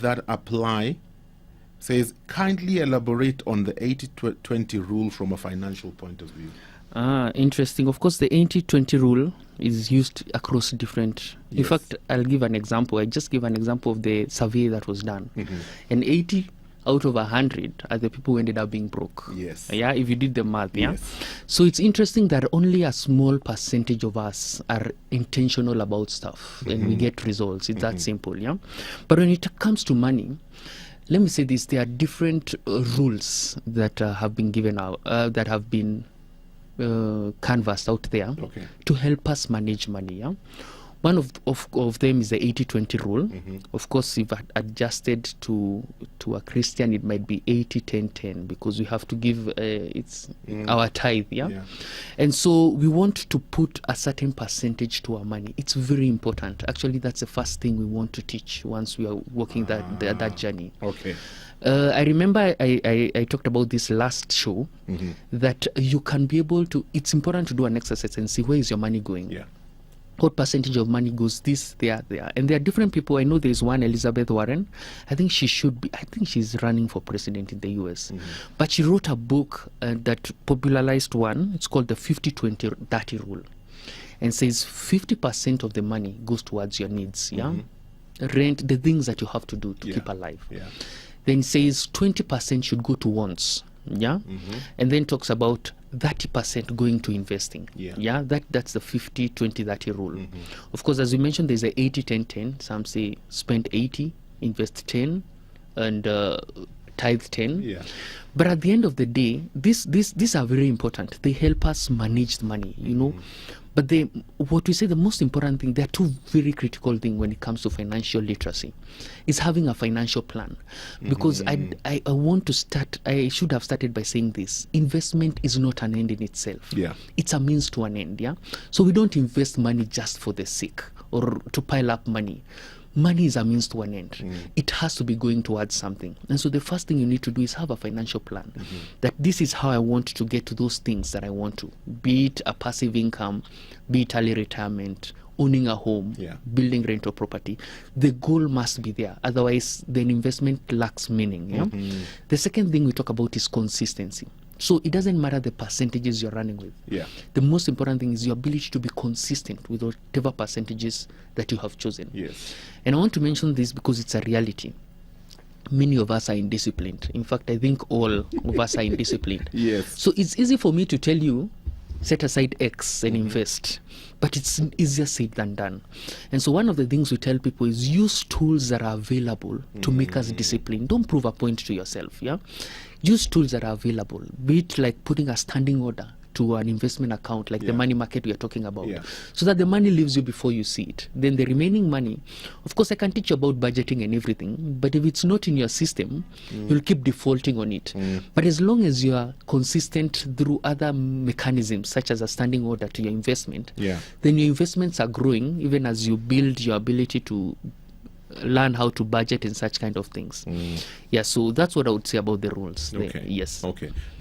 that apply says, kindly elaborate on the 80-20 rule from a financial point of view. Interesting. Of course, the 80-20 rule is used across different... Yes. In fact, I'll give an example. I just give an example of the survey that was done. And 80 out of 100 are the people who ended up being broke. Yes. Yeah, if you did the math. Yeah. Yes. So it's interesting that only a small percentage of us are intentional about stuff and we get results. It's that simple. Yeah. But when it comes to money, let me say this: there are different rules that have been given out, that have been canvassed out there to help us manage money. Yeah? One of them is the 80-20 rule. Of course, if adjusted to a Christian, it might be 80-10-10 because we have to give our tithe. Yeah? And so we want to put a certain percentage to our money. It's very important. Actually, that's the first thing we want to teach once we are walking that journey. Okay. I remember I talked about this last show, that you can be able to, it's important to do an exercise and see where is your money going. Yeah. What percentage of money goes this, there. And there are different people. I know there's one, Elizabeth Warren. I think she's running for president in the US. But she wrote a book that popularized one. It's called the 50-20-30 rule. And says 50% of the money goes towards your needs. Yeah. Rent, the things that you have to do to keep alive. Yeah. Then says 20% should go to wants. Yeah. And then talks about 30% going to investing. Yeah. That's the 50-20-30 rule. Of course, as we mentioned, there's a 80-10-10. Some say spend 80, invest 10, and tithe 10. Yeah. But at the end of the day, these are very important. They help us manage the money, you know. But what we say, the most important thing, there are two very critical things when it comes to financial literacy, is having a financial plan. Because I want to start, I should have started by saying this: investment is not an end in itself. Yeah. It's a means to an end. Yeah. So we don't invest money just for the sake or to pile up money. Money is a means to an end. It has to be going towards something. And so the first thing you need to do is have a financial plan. That this is how I want to get to those things that I want to. Be it a passive income, be it early retirement, owning a home, building rental property. The goal must be there. Otherwise, the investment lacks meaning. Yeah? The second thing we talk about is consistency. So it doesn't matter the percentages you're running with. Yeah. The most important thing is your ability to be consistent with whatever percentages that you have chosen. Yes. And I want to mention this because it's a reality. Many of us are indisciplined. In fact, I think all of us are indisciplined. Yes. So it's easy for me to tell you, set aside X and invest. But it's easier said than done. And so one of the things we tell people is use tools that are available to make us disciplined. Don't prove a point to yourself. Yeah. Use tools that are available, be it like putting a standing order to an investment account, like the money market we are talking about, so that the money leaves you before you see it. Then the remaining money, of course, I can teach you about budgeting and everything, but if it's not in your system, you'll keep defaulting on it. But as long as you are consistent through other mechanisms, such as a standing order to your investment, then your investments are growing, even as you build your ability to learn how to budget and such kind of things. Yeah, so that's what I would say about the rules. Okay. Yes. Okay.